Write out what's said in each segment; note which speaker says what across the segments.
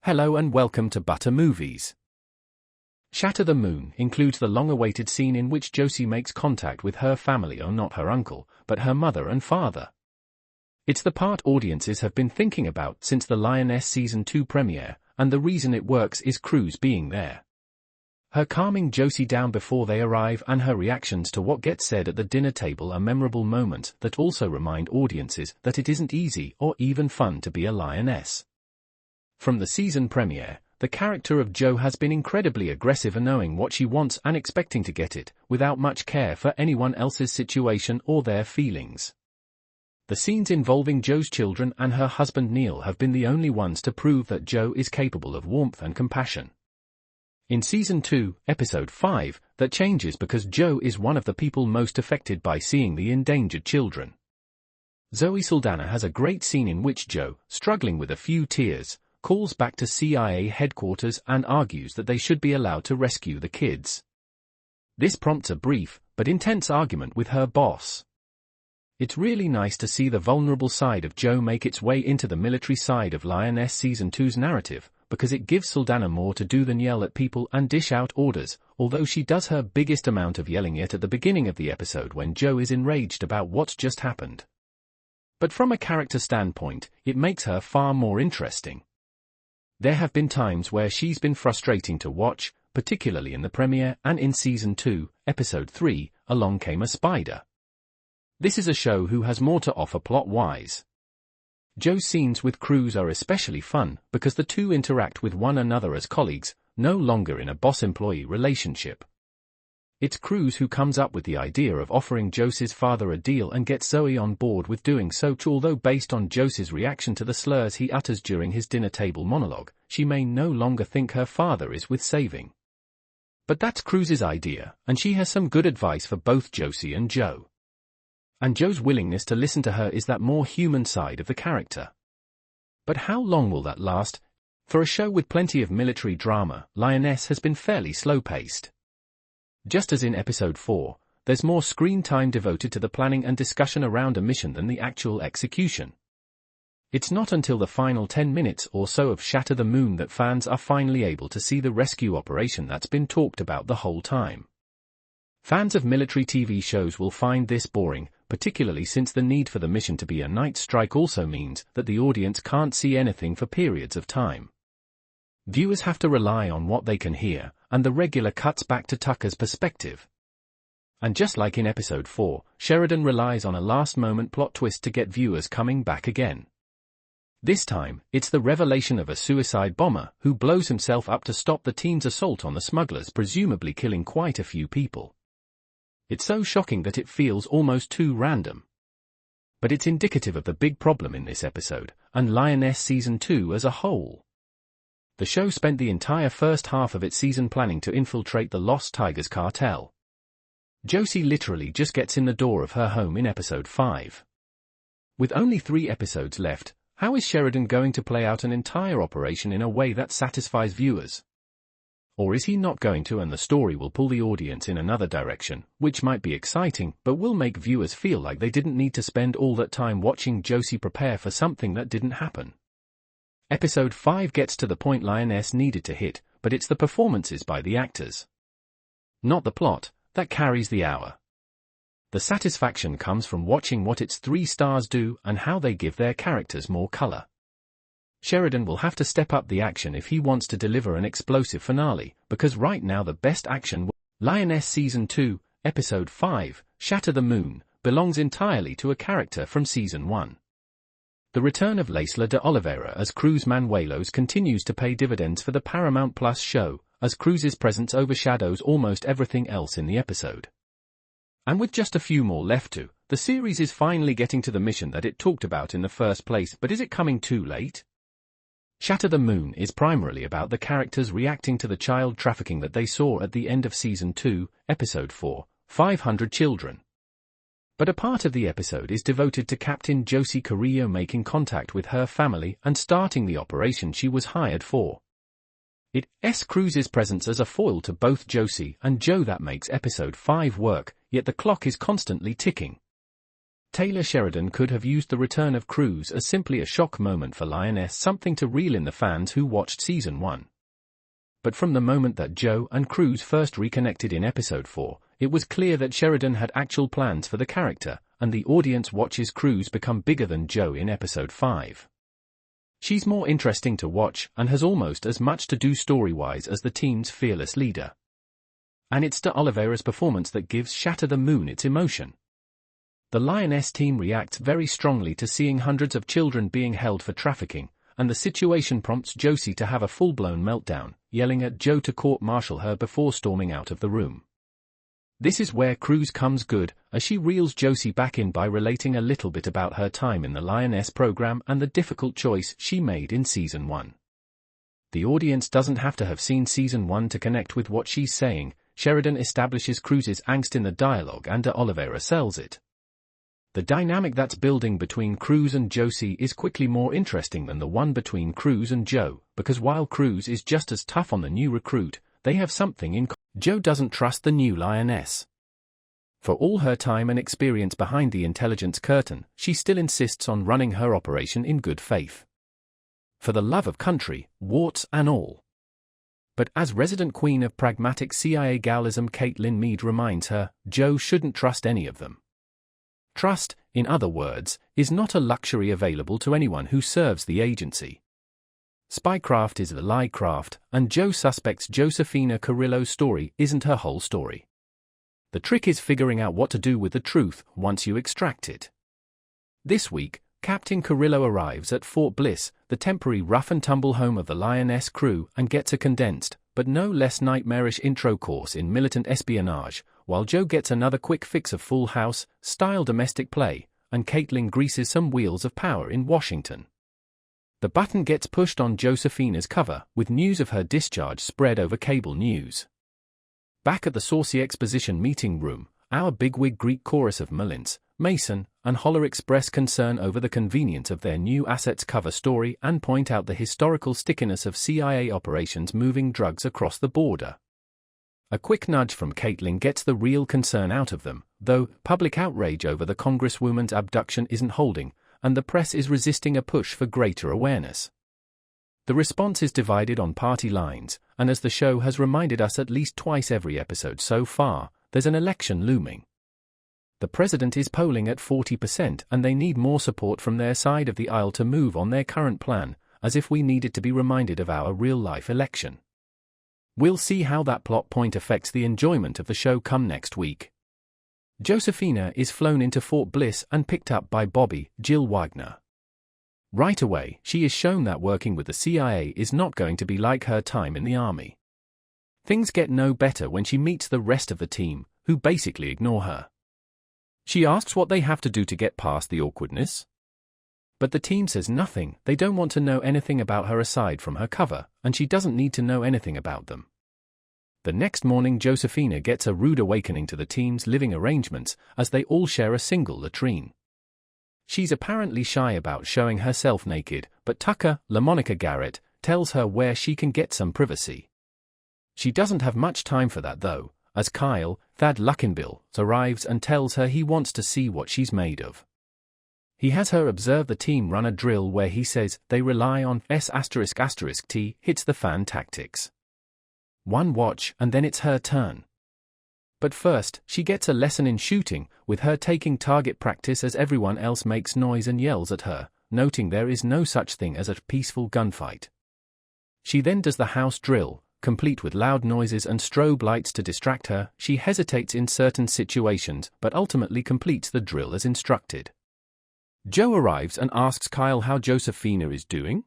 Speaker 1: Hello and welcome to Butter Movies. Shatter the Moon includes the long-awaited scene in which Josie makes contact with her family, not her uncle, but her mother and father. It's the part audiences have been thinking about since the Lioness Season 2 premiere, and the reason it works is Cruz being there. Her calming Josie down before they arrive and her reactions to what gets said at the dinner table are memorable moments that also remind audiences that it isn't easy or even fun to be a lioness. From the season premiere, the character of Joe has been incredibly aggressive in knowing what she wants and expecting to get it, without much care for anyone else's situation or their feelings. The scenes involving Joe's children and her husband Neil have been the only ones to prove that Joe is capable of warmth and compassion. In Season 2, Episode 5, that changes because Joe is one of the people most affected by seeing the endangered children. Zoe Saldana has a great scene in which Joe, struggling with a few tears, calls back to CIA headquarters and argues that they should be allowed to rescue the kids. This prompts a brief, but intense argument with her boss. It's really nice to see the vulnerable side of Joe make its way into the military side of Lioness Season 2's narrative, because it gives Saldana more to do than yell at people and dish out orders, although she does her biggest amount of yelling at the beginning of the episode when Joe is enraged about what's just happened. But from a character standpoint, it makes her far more interesting. There have been times where she's been frustrating to watch, particularly in the premiere and in Season 2, Episode 3, Along Came a Spider. This is a show who has more to offer plot-wise. Joe's scenes with Cruz are especially fun because the two interact with one another as colleagues, no longer in a boss-employee relationship. It's Cruz who comes up with the idea of offering Josie's father a deal and gets Zoe on board with doing so, although based on Josie's reaction to the slurs he utters during his dinner table monologue, she may no longer think her father is worth saving. But that's Cruz's idea, and she has some good advice for both Josie and Joe. And Joe's willingness to listen to her is that more human side of the character. But how long will that last? For a show with plenty of military drama, Lioness has been fairly slow-paced. Just as in Episode 4, there's more screen time devoted to the planning and discussion around a mission than the actual execution. It's not until the final 10 minutes or so of Shatter the Moon that fans are finally able to see the rescue operation that's been talked about the whole time. Fans of military TV shows will find this boring, particularly since the need for the mission to be a night strike also means that the audience can't see anything for periods of time. Viewers have to rely on what they can hear, and the regular cuts back to Tucker's perspective. And just like in Episode 4, Sheridan relies on a last-moment plot twist to get viewers coming back again. This time, it's the revelation of a suicide bomber who blows himself up to stop the team's assault on the smugglers, presumably killing quite a few people. It's so shocking that it feels almost too random. But it's indicative of the big problem in this episode, and Lioness Season 2 as a whole. The show spent the entire first half of its season planning to infiltrate the Lost Tigers cartel. Josie literally just gets in the door of her home in Episode 5. With only 3 episodes left, how is Sheridan going to play out an entire operation in a way that satisfies viewers? Or is he not going to, and the story will pull the audience in another direction, which might be exciting but will make viewers feel like they didn't need to spend all that time watching Josie prepare for something that didn't happen? Episode 5 gets to the point Lioness needed to hit, but it's the performances by the actors, not the plot, that carries the hour. The satisfaction comes from watching what its 3 stars do and how they give their characters more color. Sheridan will have to step up the action if he wants to deliver an explosive finale, because right now the best action, Lioness Season 2, Episode 5, Shatter the Moon, belongs entirely to a character from Season 1. The return of Laysla De Oliveira as Cruz Manuelos continues to pay dividends for the Paramount Plus show, as Cruz's presence overshadows almost everything else in the episode. And with just a few more left to, the series is finally getting to the mission that it talked about in the first place, but is it coming too late? Shatter the Moon is primarily about the characters reacting to the child trafficking that they saw at the end of Season 2, Episode 4, 500 Children. But a part of the episode is devoted to Captain Josie Carillo making contact with her family and starting the operation she was hired for. It's Cruz's presence as a foil to both Josie and Joe that makes Episode 5 work, yet the clock is constantly ticking. Taylor Sheridan could have used the return of Cruz as simply a shock moment for Lioness, something to reel in the fans who watched Season 1. But from the moment that Joe and Cruz first reconnected in Episode 4, it was clear that Sheridan had actual plans for the character, and the audience watches Cruz become bigger than Joe in Episode 5. She's more interesting to watch and has almost as much to do story-wise as the team's fearless leader. And it's De Oliveira's performance that gives Shatter the Moon its emotion. The Lioness team reacts very strongly to seeing hundreds of children being held for trafficking, and the situation prompts Josie to have a full-blown meltdown, yelling at Joe to court-martial her before storming out of the room. This is where Cruz comes good, as she reels Josie back in by relating a little bit about her time in the Lioness program and the difficult choice she made in Season 1. The audience doesn't have to have seen Season 1 to connect with what she's saying. Sheridan establishes Cruz's angst in the dialogue and De Oliveira sells it. The dynamic that's building between Cruz and Josie is quickly more interesting than the one between Cruz and Joe, because while Cruz is just as tough on the new recruit, they have something in common. Joe doesn't trust the new Lioness. For all her time and experience behind the intelligence curtain, she still insists on running her operation in good faith. For the love of country, warts and all. But as resident queen of pragmatic CIA Gaullism, Caitlin Meade reminds her, Joe shouldn't trust any of them. Trust, in other words, is not a luxury available to anyone who serves the agency. Spycraft is the lie craft, and Joe suspects Josephina Carillo's story isn't her whole story. The trick is figuring out what to do with the truth once you extract it. This week, Captain Carillo arrives at Fort Bliss, the temporary rough-and-tumble home of the Lioness crew, and gets a condensed, but no less nightmarish intro course in militant espionage, while Joe gets another quick fix of Full House-style domestic play, and Caitlin greases some wheels of power in Washington. The button gets pushed on Josephina's cover, with news of her discharge spread over cable news. Back at the Saucy Exposition meeting room, our bigwig Greek chorus of Mullins, Mason, and Holler express concern over the convenience of their new assets cover story and point out the historical stickiness of CIA operations moving drugs across the border. A quick nudge from Caitlin gets the real concern out of them, though public outrage over the Congresswoman's abduction isn't holding, and the press is resisting a push for greater awareness. The response is divided on party lines, and as the show has reminded us at least twice every episode so far, there's an election looming. The president is polling at 40% and they need more support from their side of the aisle to move on their current plan, as if we needed to be reminded of our real-life election. We'll see how that plot point affects the enjoyment of the show come next week. Josephina is flown into Fort Bliss and picked up by Bobby, Jill Wagner. Right away, she is shown that working with the CIA is not going to be like her time in the army. Things get no better when she meets the rest of the team, who basically ignore her. She asks what they have to do to get past the awkwardness. But the team says nothing, they don't want to know anything about her aside from her cover, and she doesn't need to know anything about them. The next morning Josephina gets a rude awakening to the team's living arrangements, as they all share a single latrine. She's apparently shy about showing herself naked, but Tucker, LaMonica Garrett, tells her where she can get some privacy. She doesn't have much time for that though, as Kyle, Thad Luckinbill, arrives and tells her he wants to see what she's made of. He has her observe the team run a drill where he says they rely on S***T hits the fan tactics. One watch and then it's her turn. But first, she gets a lesson in shooting, with her taking target practice as everyone else makes noise and yells at her, noting there is no such thing as a peaceful gunfight. She then does the house drill, complete with loud noises and strobe lights to distract her. She hesitates in certain situations but ultimately completes the drill as instructed. Joe arrives and asks Kyle how Josephina is doing.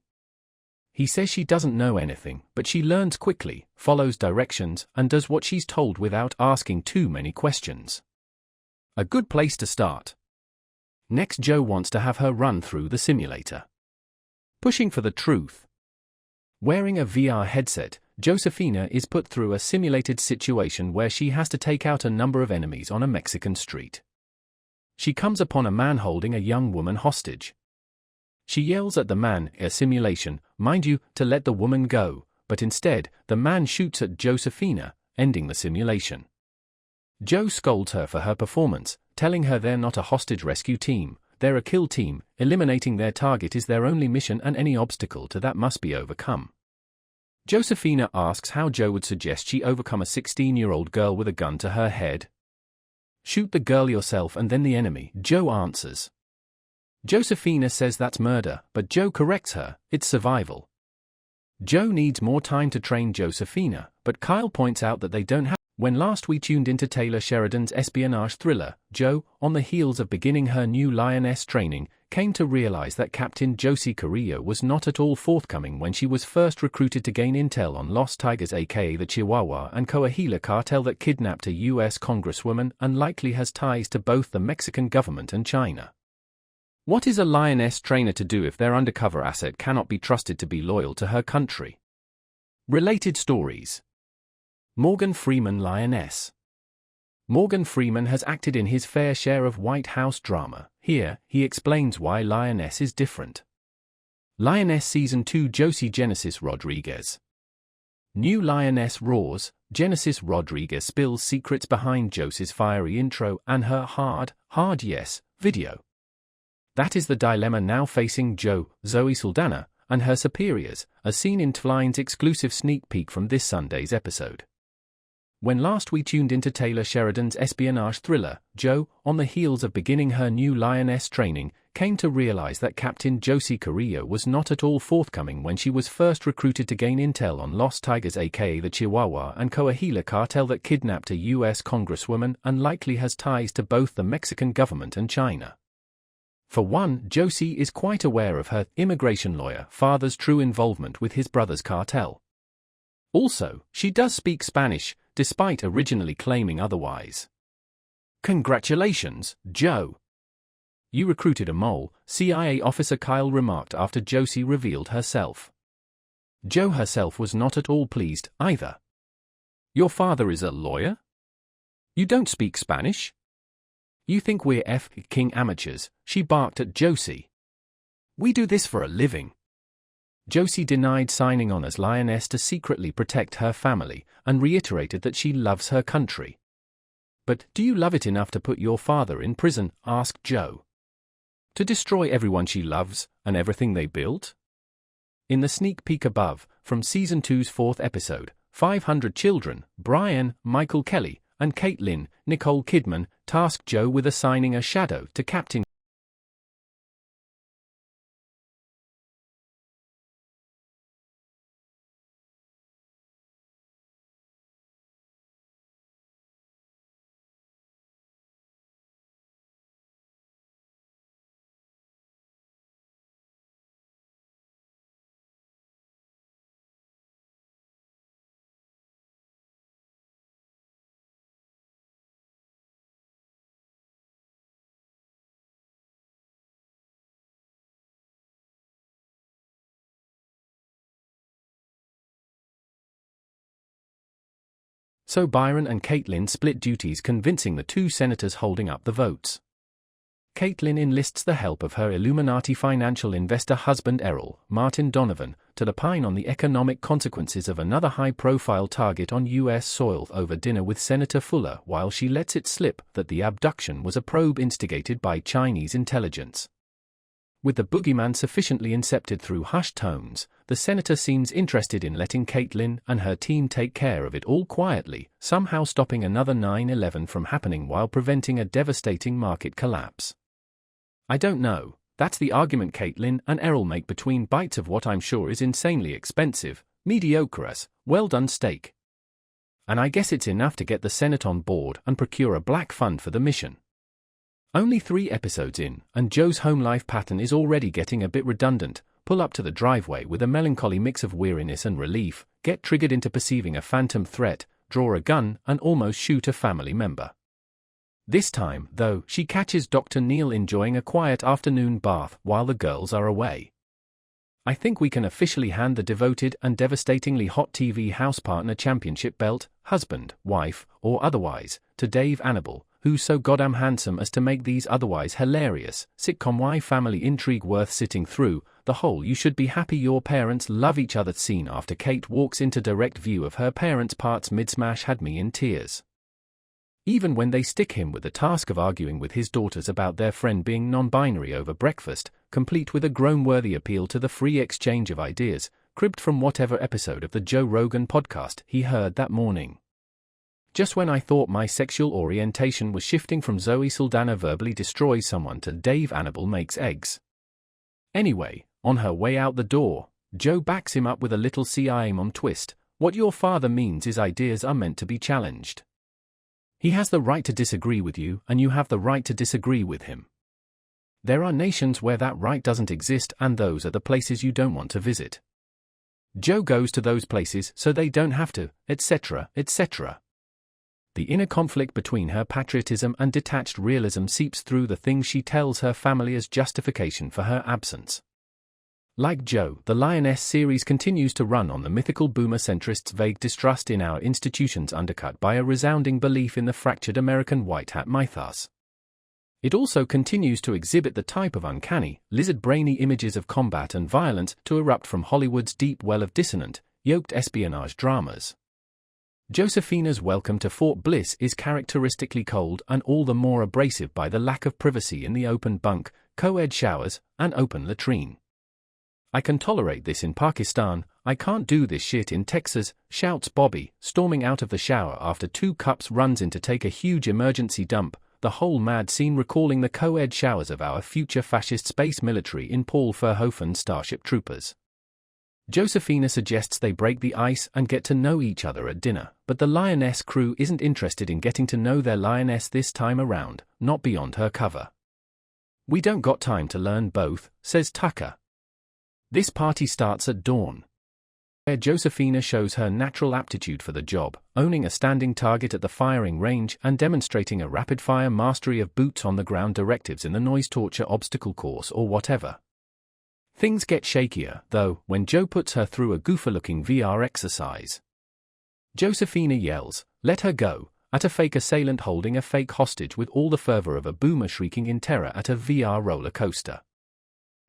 Speaker 1: He says she doesn't know anything, but she learns quickly, follows directions, and does what she's told without asking too many questions. A good place to start. Next, Joe wants to have her run through the simulator. Pushing for the truth. Wearing a VR headset, Josephina is put through a simulated situation where she has to take out a number of enemies on a Mexican street. She comes upon a man holding a young woman hostage. She yells at the man, a simulation, mind you, to let the woman go, but instead, the man shoots at Josephina, ending the simulation. Joe scolds her for her performance, telling her they're not a hostage rescue team, they're a kill team, eliminating their target is their only mission and any obstacle to that must be overcome. Josephina asks how Joe would suggest she overcome a 16-year-old girl with a gun to her head. Shoot the girl yourself and then the enemy, Joe answers. Josephina says that's murder, but Joe corrects her, it's survival. Joe needs more time to train Josephina, but Kyle points out that they don't have. When last we tuned into Taylor Sheridan's espionage thriller, Joe, on the heels of beginning her new Lioness training, came to realize that Captain Josie Carillo was not at all forthcoming when she was first recruited to gain intel on Lost Tigers aka the Chihuahua and Coahuila cartel that kidnapped a U.S. congresswoman and likely has ties to both the Mexican government and China. What is a Lioness trainer to do if their undercover asset cannot be trusted to be loyal to her country? Related stories. Morgan Freeman Lioness. Morgan Freeman has acted in his fair share of White House drama. Here, he explains why Lioness is different. Lioness Season 2 Josie Genesis Rodriguez. New Lioness roars, Genesis Rodriguez spills secrets behind Josie's fiery intro and her hard yes video. That is the dilemma now facing Zoe Saldana, and her superiors, as seen in Twine's exclusive sneak peek from this Sunday's episode. When last we tuned into Taylor Sheridan's espionage thriller, Joe, on the heels of beginning her new Lioness training, came to realize that Captain Josie Carillo was not at all forthcoming when she was first recruited to gain intel on Lost Tigers aka the Chihuahua and Coahuila cartel that kidnapped a U.S. congresswoman and likely has ties to both the Mexican government and China. For one, Josie is quite aware of her immigration lawyer father's true involvement with his brother's cartel. Also, she does speak Spanish, despite originally claiming otherwise. Congratulations, Joe. You recruited a mole, CIA officer Kyle remarked after Josie revealed herself. Joe herself was not at all pleased, either. Your father is a lawyer? You don't speak Spanish? You think we're F-king amateurs, she barked at Josie. We do this for a living. Josie denied signing on as Lioness to secretly protect her family, and reiterated that she loves her country. But do you love it enough to put your father in prison, asked Joe. To destroy everyone she loves, and everything they built? In the sneak peek above, from Season 2's 4th episode, 500 children, Brian, Michael Kelly, and Caitlin, Nicole Kidman, tasked Joe with assigning a shadow to Captain. So Byron and Caitlin split duties convincing the two senators holding up the votes. Caitlin enlists the help of her Illuminati financial investor husband Errol, Martin Donovan, to opine on the economic consequences of another high-profile target on U.S. soil over dinner with Senator Fuller, while she lets it slip that the abduction was a probe instigated by Chinese intelligence. With the boogeyman sufficiently incepted through hushed tones, the senator seems interested in letting Caitlin and her team take care of it all quietly, somehow stopping another 9/11 from happening while preventing a devastating market collapse. I don't know, that's the argument Caitlin and Errol make between bites of what I'm sure is insanely expensive, mediocre as, well-done steak. And I guess it's enough to get the Senate on board and procure a black fund for the mission. Only 3 episodes in, and Joe's home life pattern is already getting a bit redundant. Pull up to the driveway with a melancholy mix of weariness and relief, get triggered into perceiving a phantom threat, draw a gun, and almost shoot a family member. This time, though, she catches Dr. Neil enjoying a quiet afternoon bath while the girls are away. I think we can officially hand the devoted and devastatingly hot TV house partner championship belt, husband, wife, or otherwise, to Dave Annable, who's so goddamn handsome as to make these otherwise hilarious sitcom-y family intrigue worth sitting through. The whole "you should be happy your parents love each other" scene after Kate walks into direct view of her parents' parts mid-smash had me in tears. Even when they stick him with the task of arguing with his daughters about their friend being non-binary over breakfast, complete with a groan-worthy appeal to the free exchange of ideas, cribbed from whatever episode of the Joe Rogan podcast he heard that morning. Just when I thought my sexual orientation was shifting from Zoe Saldana verbally destroys someone to Dave Annabelle makes eggs. Anyway, on her way out the door, Joe backs him up with a little CIA mom twist. What your father means is ideas are meant to be challenged. He has the right to disagree with you, and you have the right to disagree with him. There are nations where that right doesn't exist, and those are the places you don't want to visit. Joe goes to those places so they don't have to, etc., etc. The inner conflict between her patriotism and detached realism seeps through the things she tells her family as justification for her absence. Like Joe, the Lioness series continues to run on the mythical boomer centrists' vague distrust in our institutions undercut by a resounding belief in the fractured American white hat mythos. It also continues to exhibit the type of uncanny, lizard-brainy images of combat and violence to erupt from Hollywood's deep well of dissonant, yoked espionage dramas. Josephina's welcome to Fort Bliss is characteristically cold and all the more abrasive by the lack of privacy in the open bunk, co-ed showers, and open latrine. I can tolerate this in Pakistan, I can't do this shit in Texas, shouts Bobby, storming out of the shower after 2 cups runs in to take a huge emergency dump, the whole mad scene recalling the co-ed showers of our future fascist space military in Paul Verhoeven's Starship Troopers. Josephina suggests they break the ice and get to know each other at dinner, but the Lioness crew isn't interested in getting to know their lioness this time around, not beyond her cover. We don't got time to learn both, says Tucker. This party starts at dawn, where Josephina shows her natural aptitude for the job, owning a standing target at the firing range and demonstrating a rapid-fire mastery of boots-on-the-ground directives in the noise torture obstacle course or whatever. Things get shakier, though, when Joe puts her through a goofer-looking VR exercise. Josephina yells, "Let her go," at a fake assailant holding a fake hostage with all the fervor of a boomer shrieking in terror at a VR roller coaster.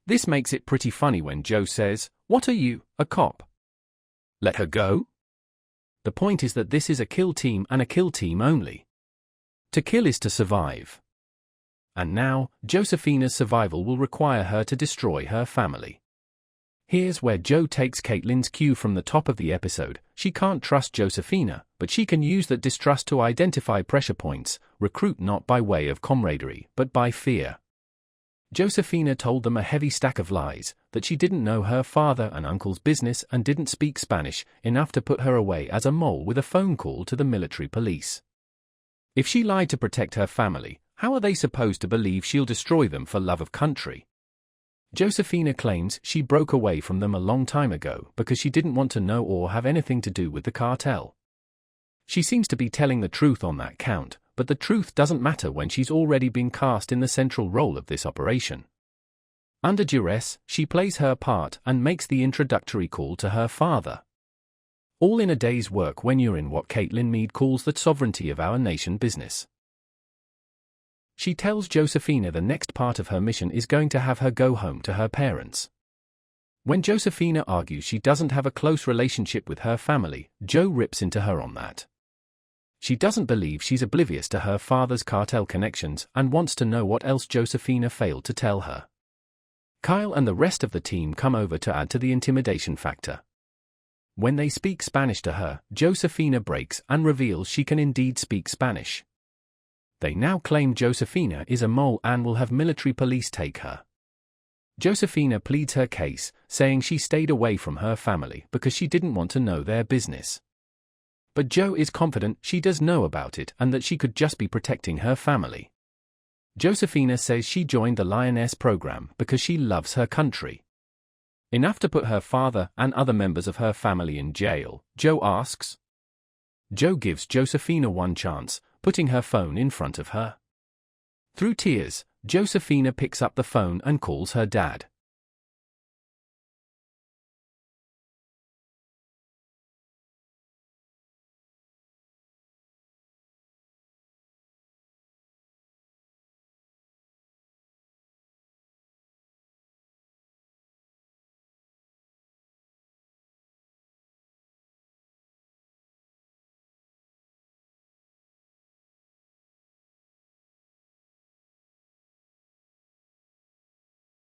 Speaker 1: This makes it pretty funny when Joe says, "What are you, a cop? Let her go?" The point is that this is a kill team and a kill team only. To kill is to survive. And now, Josephina's survival will require her to destroy her family. Here's where Joe takes Caitlin's cue from the top of the episode. She can't trust Josephina, but she can use that distrust to identify pressure points, recruit not by way of camaraderie, but by fear. Josephina told them a heavy stack of lies, that she didn't know her father and uncle's business and didn't speak Spanish, enough to put her away as a mole with a phone call to the military police. If she lied to protect her family, how are they supposed to believe she'll destroy them for love of country? Josephina claims she broke away from them a long time ago because she didn't want to know or have anything to do with the cartel. She seems to be telling the truth on that count, but the truth doesn't matter when she's already been cast in the central role of this operation. Under duress, she plays her part and makes the introductory call to her father. All in a day's work when you're in what Caitlin Mead calls the sovereignty of our nation business. She tells Josephina the next part of her mission is going to have her go home to her parents. When Josephina argues she doesn't have a close relationship with her family, Joe rips into her on that. She doesn't believe she's oblivious to her father's cartel connections and wants to know what else Josephina failed to tell her. Kyle and the rest of the team come over to add to the intimidation factor. When they speak Spanish to her, Josephina breaks and reveals she can indeed speak Spanish. They now claim Josephina is a mole and will have military police take her. Josephina pleads her case, saying she stayed away from her family because she didn't want to know their business. But Joe is confident she does know about it and that she could just be protecting her family. Josephina says she joined the Lioness program because she loves her country. Enough to put her father and other members of her family in jail, Joe asks. Joe gives Josephina one chance, putting her phone in front of her. Through tears, Josephina picks up the phone and calls her dad.